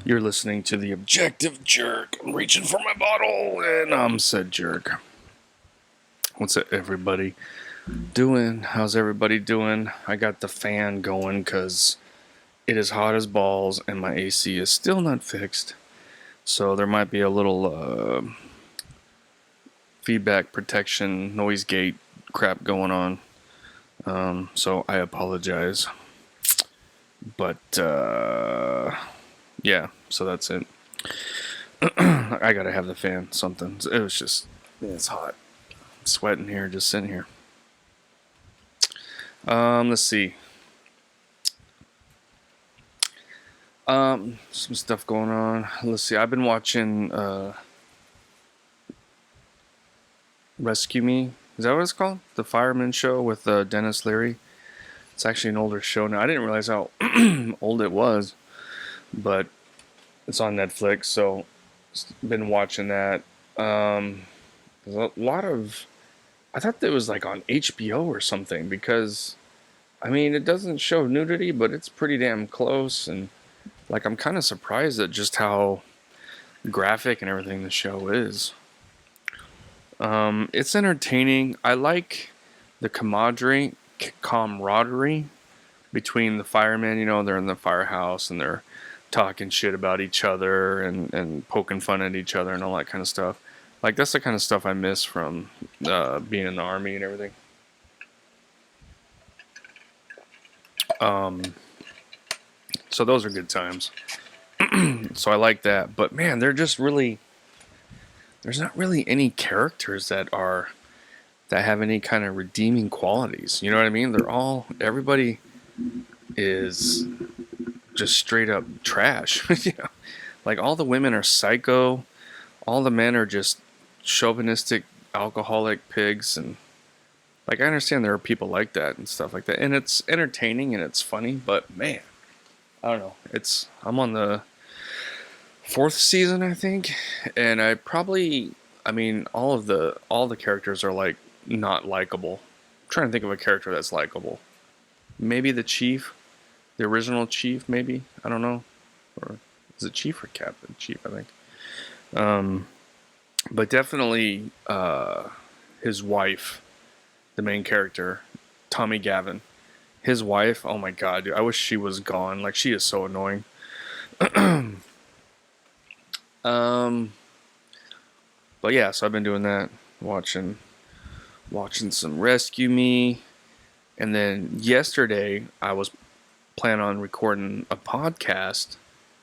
You're listening to The Objective Jerk. I'm reaching for my bottle, and I'm said jerk. What's up, everybody doing? How's everybody doing? I got the fan going because it is hot as balls, and my AC is still not fixed. So there might be a little feedback protection, noise gate crap going on. So I apologize. But, yeah, so that's it. I gotta have the fan, something. It was just, it's hot. I'm sweating here, just sitting here. Let's see. Some stuff going on. Let's see. I've been watching, Rescue Me. Is that what it's called? The Fireman Show with, Dennis Leary. It's actually an older show now. I didn't realize how old it was, but it's on Netflix, so been watching that. There's a lot of, I thought that was like on HBO or something, because I mean, it doesn't show nudity, but it's pretty damn close, and like I'm kind of surprised at just how graphic and everything the show is. It's entertaining. I like the camaraderie between the firemen. You know, they're in the firehouse and they're talking shit about each other and poking fun at each other and all that kind of stuff. Like, that's the kind of stuff I miss from being in the Army and everything. So those are good times. So I like that. But man, there's not really any characters that have any kind of redeeming qualities. You know what I mean? Everybody is just straight up trash. You know? Like, all the women are psycho. All the men are just chauvinistic, alcoholic pigs. And like, I understand there are people like that and stuff like that. And it's entertaining and it's funny, but man, I don't know. I'm on the 4th season, I think. And all the characters are like not likable. I'm trying to think of a character that's likable. Maybe the chief, the original chief, maybe. I don't know. Or is it chief or captain? Chief, I think. But definitely his wife, the main character, Tommy Gavin. His wife, oh my god, dude, I wish she was gone. Like, she is so annoying. But yeah, so I've been doing that, watching some Rescue Me, and then yesterday I was planning on recording a podcast,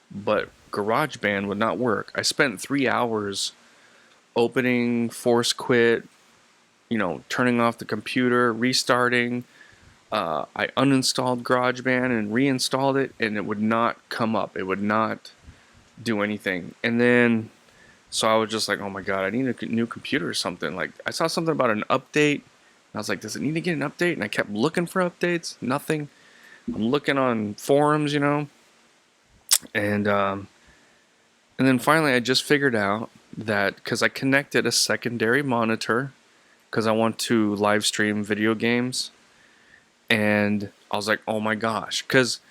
but GarageBand would not work. I spent 3 hours opening, force quit, turning off the computer, restarting. I uninstalled GarageBand and reinstalled it, and it would not come up. It would not do anything. And then, so I was just like, oh my god, I need a new computer or something. Like, I saw something about an update, and I was like, does it need to get an update? And I kept looking for updates. Nothing. I'm looking on forums, and then finally I just figured out that, because I connected a secondary monitor, because I want to live stream video games, and I was like, oh my gosh, because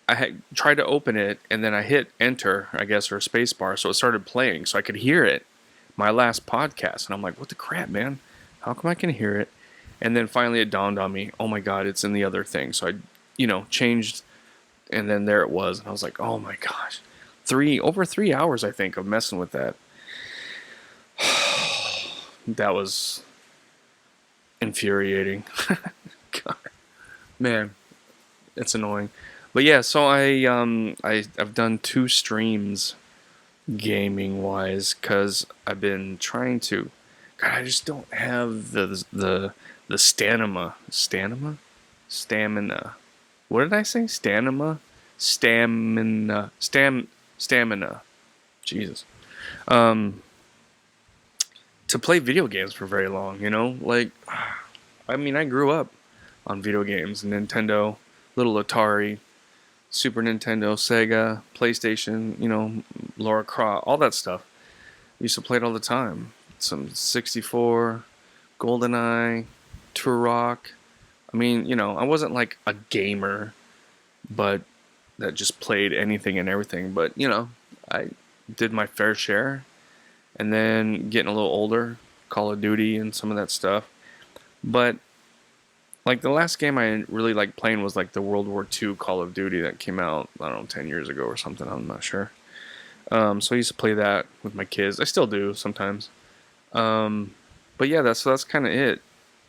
I had tried to open it, and then I hit enter, I guess, or space bar, so it started playing, so I could hear it, my last podcast, and I'm like, what the crap, man? How come I can hear it? And then finally it dawned on me, oh my god, it's in the other thing. So I, changed, and then there it was, and I was like, oh my gosh. Over 3 hours, I think, of messing with that. That was infuriating. God. Man, it's annoying. But yeah, so I've done 2 streams gaming wise, because I've been trying to. God, I just don't have the stamina. What did I say? Stamina. Jesus. To play video games for very long, like, I mean, I grew up on video games, Nintendo, little Atari, Super Nintendo, Sega, PlayStation, Lara Croft, all that stuff. I used to play it all the time. Some 64, GoldenEye, Turok. I mean, I wasn't like a gamer, but that just played anything and everything. But I did my fair share, and then getting a little older, Call of Duty and some of that stuff. But like the last game I really liked playing was like the World War II Call of Duty that came out, I don't know, 10 years ago or something. I'm not sure. So I used to play that with my kids. I still do sometimes. But yeah, that's kind of it.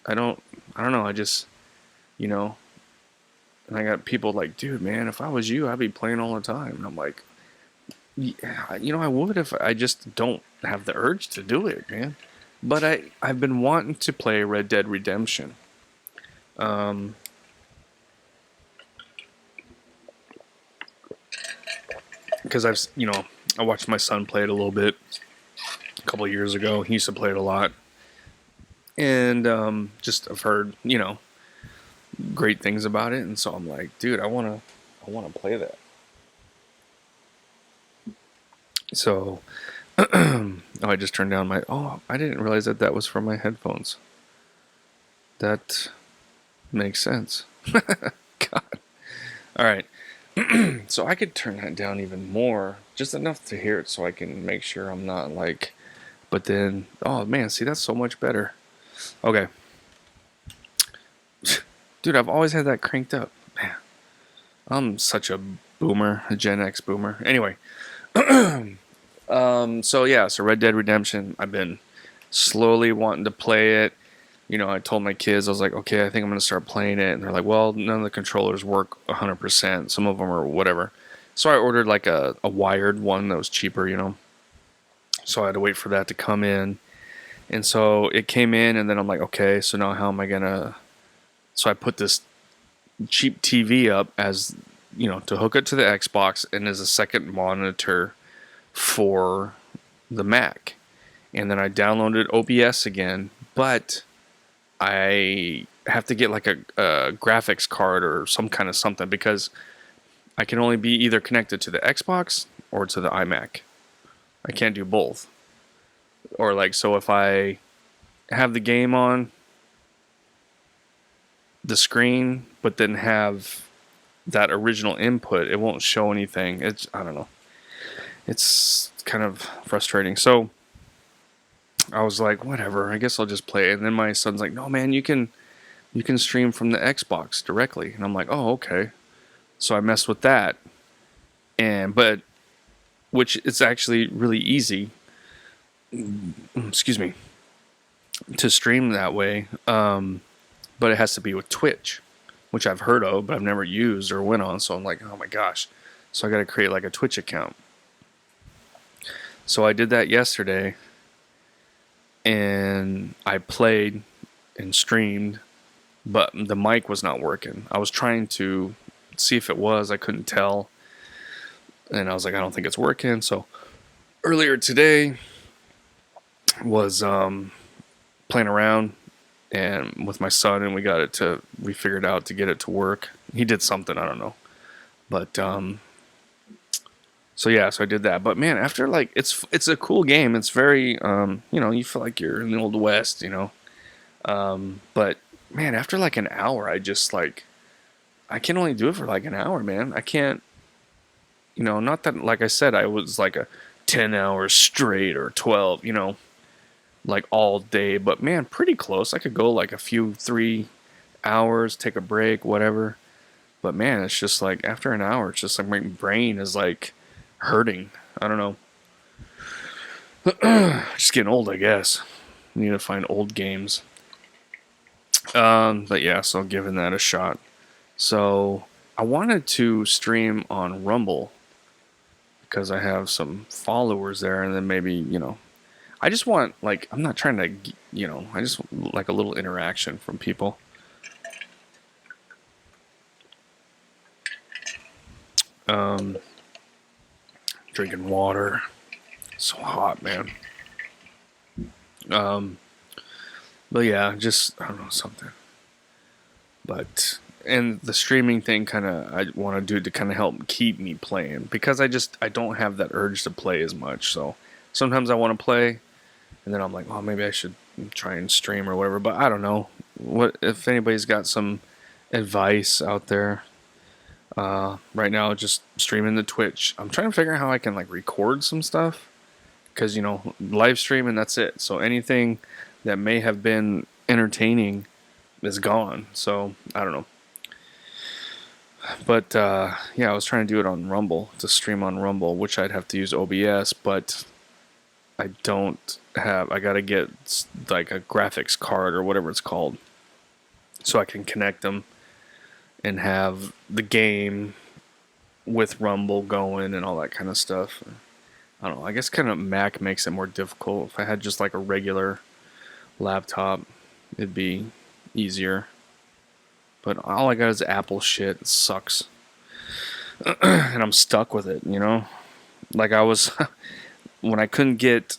I don't know. I just, you know, and I got people like, dude, man, if I was you, I'd be playing all the time. And I'm like, yeah, I would if I just don't have the urge to do it, man. But I've been wanting to play Red Dead Redemption. Um, because I watched my son play it a little bit a couple of years ago. He used to play it a lot, and just I've heard great things about it, and so I'm like, dude, I wanna play that. So, oh, I just turned down my. Oh, I didn't realize that was from my headphones. That makes sense. God. All right. So I could turn that down even more, just enough to hear it, so I can make sure I'm not like. But then, oh man, see that's so much better. Okay, dude, I've always had that cranked up. Man, I'm such a boomer, a Gen X boomer. Anyway, so yeah, so Red Dead Redemption. I've been slowly wanting to play it. I told my kids, I was like, okay, I think I'm gonna start playing it, and they're like, well, none of the controllers work 100%. Some of them are whatever. So I ordered like a wired one that was cheaper. So I had to wait for that to come in, and so it came in, and then I'm like, okay, so now how am I gonna? So I put this cheap TV up as to hook it to the Xbox and as a second monitor for the Mac. And then I downloaded OBS again, but I have to get like a graphics card or some kind of something because I can only be either connected to the Xbox or to the iMac. I can't do both. Or like, so if I have the game on the screen, but then have that original input, it won't show anything. I don't know. It's kind of frustrating. So I was like, whatever, I guess I'll just play it. And then my son's like, no man, you can stream from the Xbox directly. And I'm like, oh, okay. So I messed with that. But which it's actually really easy, excuse me, to stream that way. But it has to be with Twitch, which I've heard of, but I've never used or went on. So I'm like, oh my gosh. So I got to create like a Twitch account. So I did that yesterday, and I played and streamed, but the mic was not working. I was trying to see if it was. I couldn't tell. And I was like, I don't think it's working. So earlier today was playing around and with my son, and we figured out to get it to work. He did something, I don't know. But so yeah, so I did that. But man, after like it's a cool game. It's very you feel like you're in the old west, but man, after like an hour, I just like I can only do it for like an hour, man. I can't, not that, like I said, I was like a 10 hours straight or 12, like all day, but man, pretty close. I could go like 3 hours, take a break, whatever. But man, it's just like after an hour, it's just like my brain is like hurting. I don't know. Just getting old, I guess. Need to find old games. But yeah, so giving that a shot. So I wanted to stream on Rumble because I have some followers there, and then maybe I just want like I'm not trying to I just like a little interaction from people. Drinking water. So hot, man. But yeah, just I don't know something. But and the streaming thing kind of I want to do to kind of help keep me playing because I don't have that urge to play as much. So sometimes I want to play, and then I'm like, oh, maybe I should try and stream or whatever. But I don't know what if anybody's got some advice out there. Right now, just streaming the Twitch. I'm trying to figure out how I can like record some stuff because live stream and that's it. So anything that may have been entertaining is gone. So I don't know. But yeah, I was trying to do it on Rumble, to stream on Rumble, which I'd have to use OBS, but I don't have. I gotta get like a graphics card or whatever it's called, so I can connect them and have the game with Rumble going and all that kind of stuff. I don't know. I guess kind of Mac makes it more difficult. If I had just like a regular laptop, it'd be easier. But all I got is Apple shit. It sucks. And I'm stuck with it, Like I was, when I couldn't get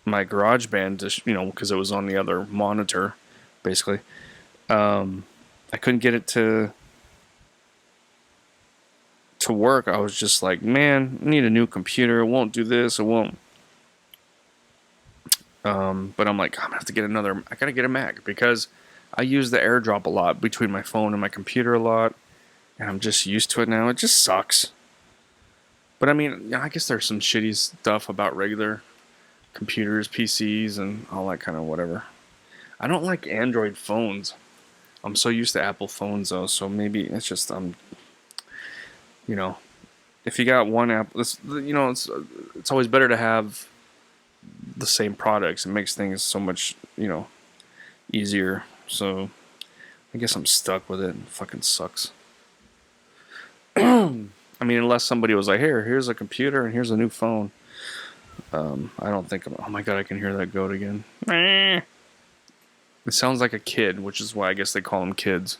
my GarageBand to, because it was on the other monitor, basically. I couldn't get it to work. I was just like, man, I need a new computer. It won't do this. It won't. But I'm like, I'm gonna have to get another. I gotta get a Mac because I use the AirDrop a lot between my phone and my computer a lot, and I'm just used to it now. It just sucks. But I mean, I guess there's some shitty stuff about regular computers, PCs, and all that kind of whatever. I don't like Android phones. I'm so used to Apple phones though, so maybe it's just if you got one app, it's always better to have the same products. It makes things so much easier. So I guess I'm stuck with it. It fucking sucks. I mean, unless somebody was like, here's a computer and here's a new phone. I don't think oh my god, I can hear that goat again. It sounds like a kid, which is why I guess they call them kids.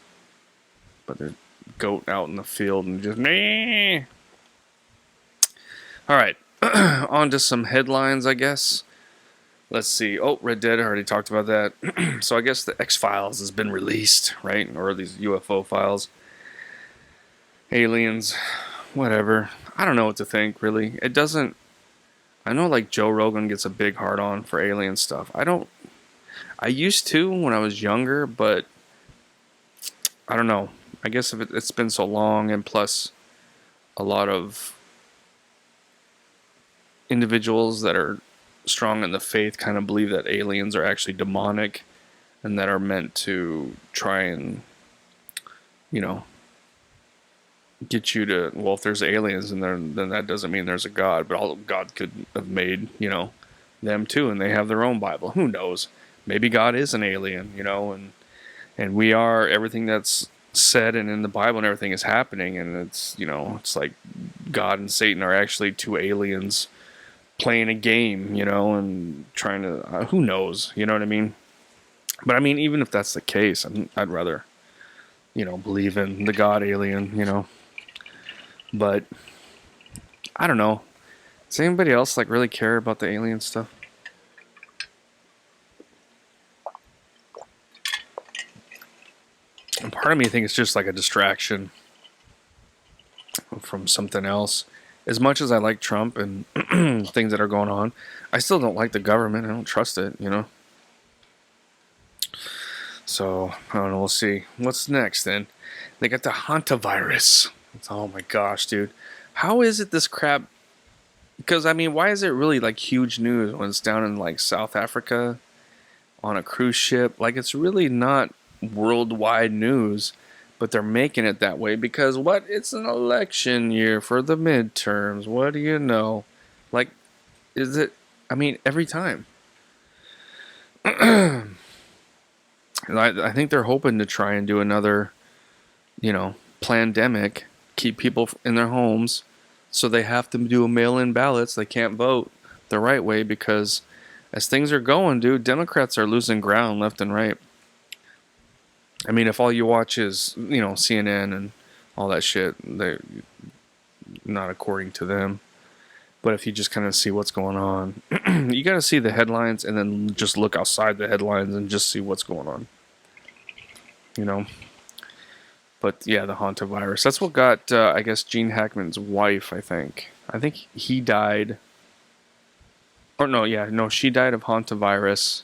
But they're goat out in the field and just Alright. On to some headlines, I guess. Let's see. Oh, Red Dead, I already talked about that. So I guess the X-Files has been released, right? Or these UFO files. Aliens. Whatever. I don't know what to think, really. It doesn't... I know, like, Joe Rogan gets a big hard-on for alien stuff. I used to when I was younger, but... I don't know. I guess if it's been so long, and plus a lot of individuals that are strong in the faith kind of believe that aliens are actually demonic and that are meant to try and, get you to, well, if there's aliens in there, then that doesn't mean there's a God, but all God could have made, them too, and they have their own Bible. Who knows? Maybe God is an alien, and we are, everything that's said and in the Bible and everything is happening, and it's, it's like God and Satan are actually two aliens playing a game, and trying to, who knows, you know what I mean? But I mean, even if that's the case, I'd rather, believe in the God alien, but I don't know. Does anybody else like really care about the alien stuff? And part of me thinks it's just like a distraction from something else. As much as I like Trump and things that are going on, I still don't like the government. I don't trust it, So, I don't know, we'll see. What's next then? They got the hantavirus. Oh my gosh, dude. How is it this crap? Because, I mean, why is it really like huge news when it's down in like South Africa on a cruise ship? Like, it's really not worldwide news. But they're making it that way because what? It's an election year for the midterms. What do you know? Like, is it? I mean, every time. I think they're hoping to try and do another, pandemic, keep people in their homes, so they have to do mail-in ballots. They can't vote the right way because as things are going, dude, Democrats are losing ground left and right. I mean, if all you watch is, CNN and all that shit, they're not according to them. But if you just kind of see what's going on, you got to see the headlines and then just look outside the headlines and just see what's going on. But yeah, the hantavirus. That's what got, I guess, Gene Hackman's wife, I think. I think he died. Or no, she died of hantavirus.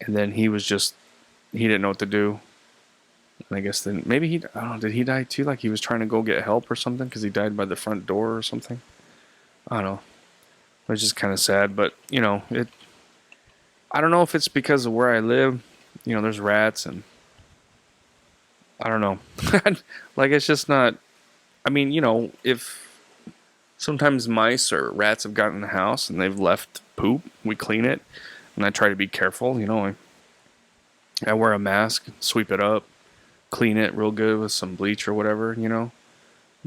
And then he didn't know what to do. And I guess then maybe I don't know, did he die too? Like he was trying to go get help or something because he died by the front door or something. I don't know. It was just kind of sad, but I don't know if it's because of where I live. There's rats and I don't know. Like it's just not. I mean, if sometimes mice or rats have gotten in the house and they've left poop, we clean it, and I try to be careful. I wear a mask, sweep it up, clean it real good with some bleach or whatever.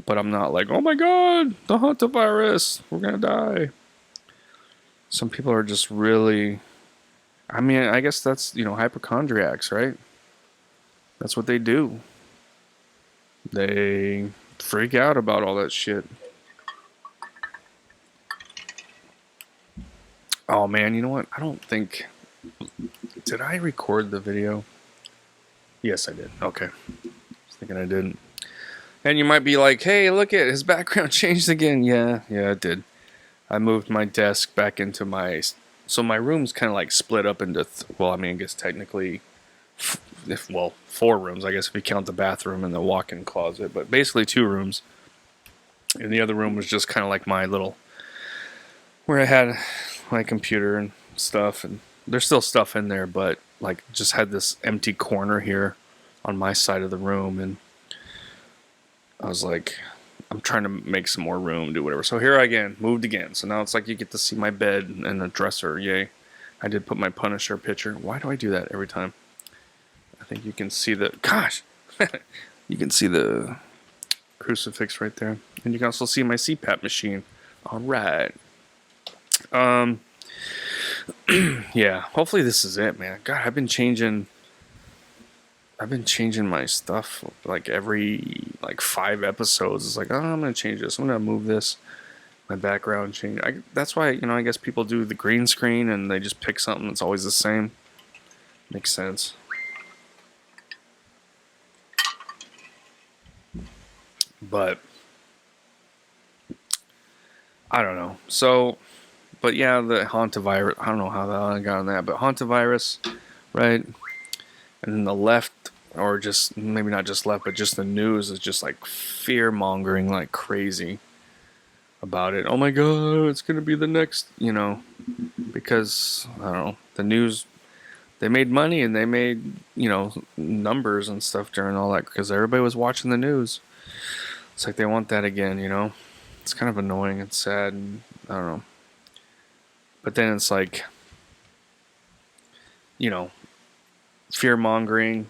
But I'm not like, oh my god, the hantavirus, we're gonna die. Some people are just really. I mean, I guess that's hypochondriacs, right? That's what they do. They freak out about all that shit. Oh man, you know what? I don't think. Did I record the video? Yes, I did. Okay. I was thinking I didn't. And you might be like, hey, look at his background changed again. Yeah, it did. I moved my desk back into my. So my room's kind of like split up into. I guess technically. 4 rooms, I guess, if you count the bathroom and the walk-in closet, but basically 2 rooms. And the other room was just kind of like my little, where I had my computer and stuff, and there's still stuff in there, but like just had this empty corner here on my side of the room, and I was like, I'm trying to make some more room, do whatever. So here I moved again. So now it's like you get to see my bed and a dresser. Yay. I did put my Punisher picture. Why do I do that every time? I think you can see you can see the crucifix right there. And you can also see my CPAP machine. All right. Yeah, hopefully this is it, man. God, I've been changing my stuff like every 5 episodes. It's like, oh, I'm going to change this. I'm going to move this. My background change. That's why, I guess people do the green screen and they just pick something that's always the same. Makes sense. But I don't know. So, but yeah, the hantavirus. I don't know how I got on that, but hantavirus, right? And then the left, or just maybe not just left, but just the news is just like fear mongering like crazy about it. Oh my god, it's gonna be the next, because I don't know, the news. They made money and they made numbers and stuff during all that because everybody was watching the news. It's like they want that again, It's kind of annoying and sad, and I don't know. But then it's like, fear mongering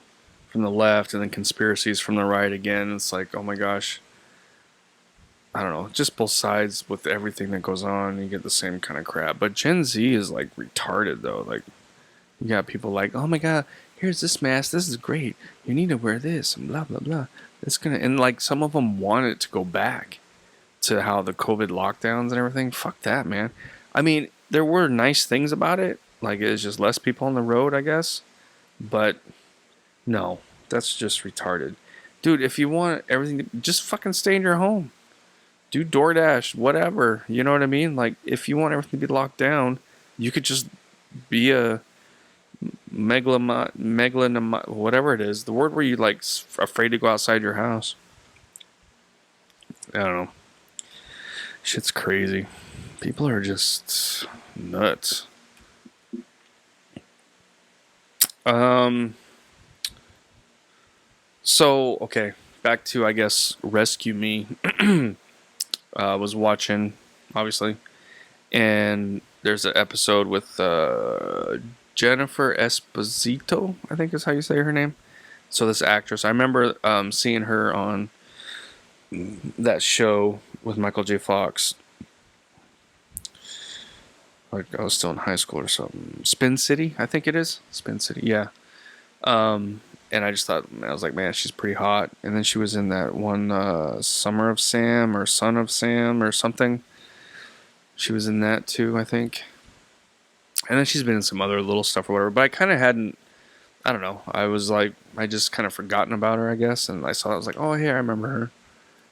from the left and then conspiracies from the right again. It's like, oh my gosh. I don't know. Just both sides with everything that goes on, you get the same kind of crap. But Gen Z is like retarded though. Like, you got people like, oh my god, here's this mask. This is great. You need to wear this and blah blah blah. And like some of them want it to go back to how the COVID lockdowns and everything. Fuck that, man. I mean, there were nice things about it. Like it's just less people on the road, I guess. But no, that's just retarded. Dude, if you want everything to just fucking stay in your home. Do DoorDash, whatever. You know what I mean? Like if you want everything to be locked down, you could just be a megalonom, whatever it is, the word where you like afraid to go outside your house. I don't know. Shit's crazy. People are just nuts. So okay, back to I guess Rescue Me. Was watching, obviously, and there's an episode with Jennifer Esposito, I think is how you say her name. So this actress, I remember seeing her on that show with Michael J. Fox. Like I was still in high school or something. Spin City, I think it is. Spin City, yeah. And I just thought, I was like, man, she's pretty hot. And then she was in that one Summer of Sam or Son of Sam or something. She was in that too, I think. And then she's been in some other little stuff or whatever. But I kind of hadn't, I don't know. I was like, I just kind of forgotten about her, I guess. And I saw it, I was like, oh, yeah, I remember her.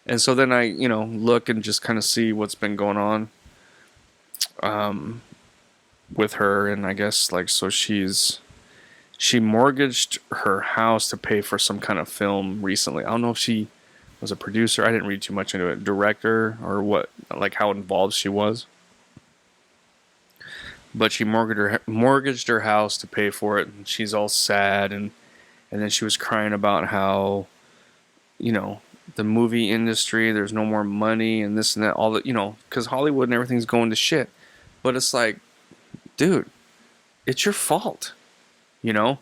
And so then I, look and just kind of see what's been going on with her. And I guess, like, so she's she mortgaged her house to pay for some kind of film recently. I don't know if she was a producer. I didn't read too much into it. Director or what, like how involved she was. But she mortgaged her house to pay for it, and she's all sad, and then she was crying about how, you know, the movie industry, there's no more money and this and that, all that, you know, because Hollywood and everything's going to shit. But it's like, dude, it's your fault, you know?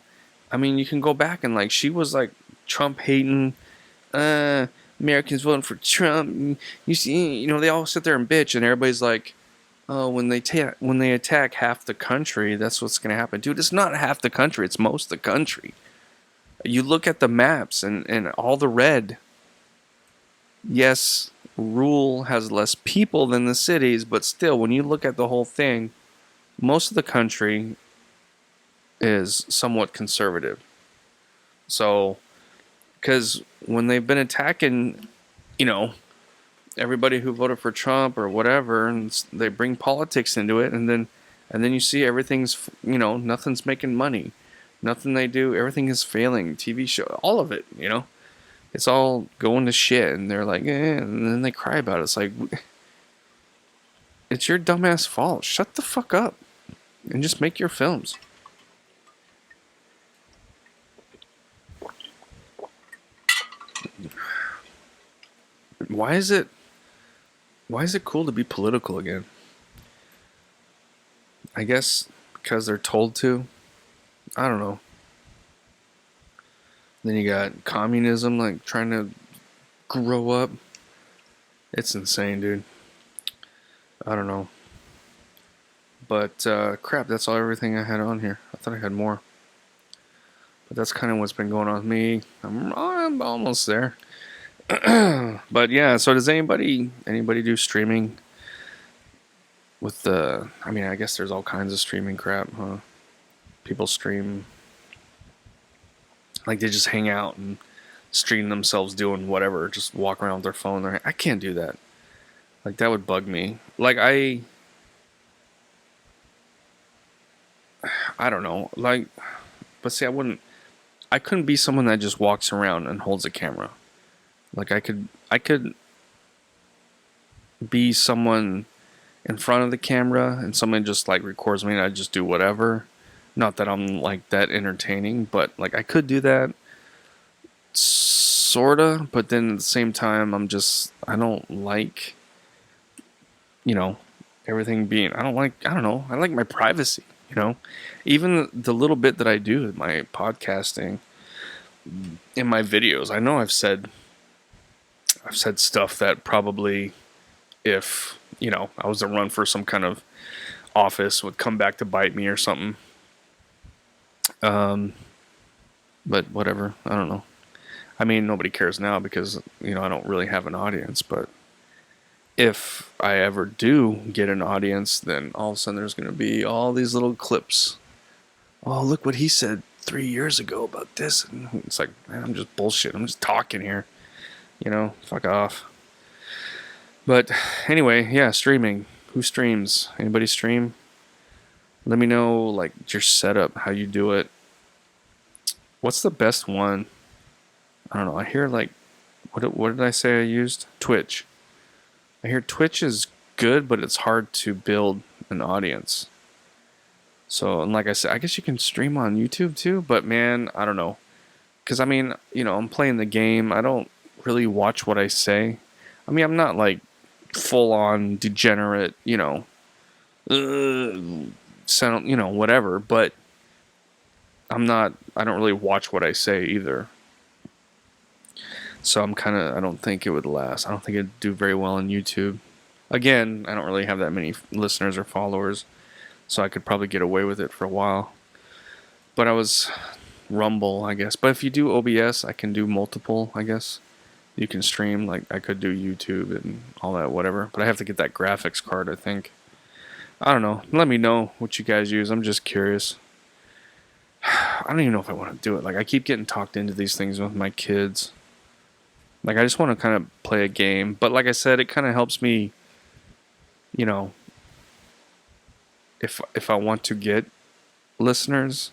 I mean, you can go back and like, she was like Trump hating, Americans voting for Trump. You see, you know, they all sit there and bitch, and everybody's like, oh, when they attack half the country, that's what's gonna happen, dude. It's not half the country; it's most of the country. You look at the maps and all the red. Yes, rural has less people than the cities, but still, when you look at the whole thing, most of the country is somewhat conservative. So, because when they've been attacking, you know, everybody who voted for Trump or whatever, and they bring politics into it, and then you see everything's, you know, nothing's making money, nothing they do, everything is failing. TV show, all of it, you know, it's all going to shit, and they're like, and then they cry about it. It's like, it's your dumbass fault. Shut the fuck up, and just make your films. Why is it cool to be political again? I guess because they're told to. I don't know. Then you got communism, like trying to grow up. It's insane, dude. I don't know. But crap, that's everything I had on here. I thought I had more. But that's kind of what's been going on with me. I'm almost there. But yeah, so does anybody do streaming with the, I mean, I guess there's all kinds of streaming crap, huh? People stream, like they just hang out and stream themselves doing whatever, just walk around with their phone. I can't do that. Like that would bug me. Like I don't know. Like, but see, I couldn't be someone that just walks around and holds a camera. Like I could be someone in front of the camera and someone just like records me and I just do whatever. Not that I'm like that entertaining, but like I could do that sorta, but then at the same time I don't like, you know, everything being, I don't know, I like my privacy, you know. Even the little bit that I do with my podcasting in my videos, I know I've said stuff that probably, if, you know, I was to run for some kind of office, would come back to bite me or something. But whatever, I don't know. I mean, nobody cares now because, you know, I don't really have an audience, but if I ever do get an audience, then all of a sudden there's going to be all these little clips. Oh, look what he said 3 years ago about this. And it's like, man, I'm just bullshit. I'm just talking here. You know, fuck off. But anyway, yeah, streaming. Who streams? Anybody stream? Let me know, like, your setup, how you do it. What's the best one? I don't know. I hear, like, what did I say I used? Twitch. I hear Twitch is good, but it's hard to build an audience. So, and like I said, I guess you can stream on YouTube too, but man, I don't know. Because, I mean, you know, I'm playing the game. I don't really watch what I say. I mean, I'm not like full on degenerate, you know, sound, you know, whatever, but I don't really watch what I say either. So I don't think it would last. I don't think it'd do very well on YouTube. Again, I don't really have that many listeners or followers, so I could probably get away with it for a while. But I was Rumble, I guess. But if you do OBS, I can do multiple, I guess. You can stream, like I could do YouTube and all that, whatever. But I have to get that graphics card, I think. I don't know. Let me know what you guys use. I'm just curious. I don't even know if I want to do it. Like, I keep getting talked into these things with my kids. Like, I just want to kind of play a game. But like I said, it kind of helps me, you know, if I want to get listeners,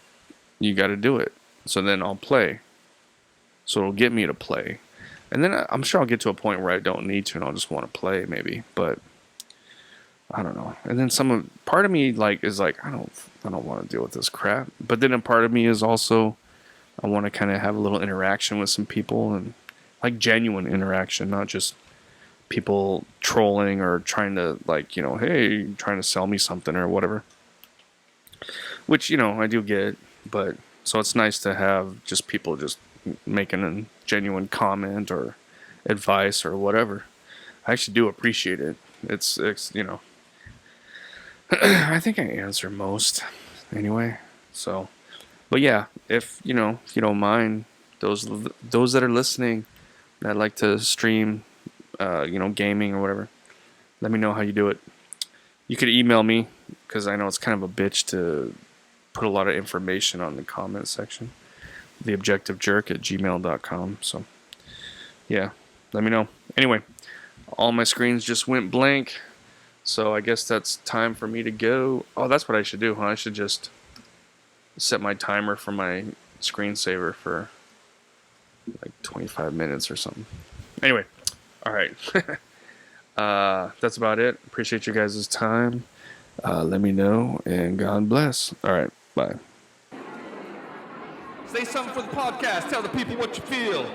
you got to do it. So then I'll play. So it'll get me to play. And then I'm sure I'll get to a point where I don't need to and I'll just want to play maybe, but I don't know. And then part of me is like I don't want to deal with this crap. But then a part of me is also I want to kind of have a little interaction with some people and like genuine interaction, not just people trolling or trying to hey, trying to sell me something or whatever. Which, I do get, but so it's nice to have just people just making a genuine comment or advice or whatever. I actually do appreciate it. It's I think I answer most anyway. So, but yeah, if you don't mind, those that are listening that like to stream, gaming or whatever, let me know how you do it. You could email me because I know it's kind of a bitch to put a lot of information on the comment section. theobjectivejerk@gmail.com. So, yeah, let me know. Anyway, all my screens just went blank. So I guess that's time for me to go. Oh, that's what I should do, huh? I should just set my timer for my screensaver for like 25 minutes or something. Anyway, all right. That's about it. Appreciate you guys' time. Let me know, and God bless. All right, bye. Say something for the podcast. Tell the people what you feel.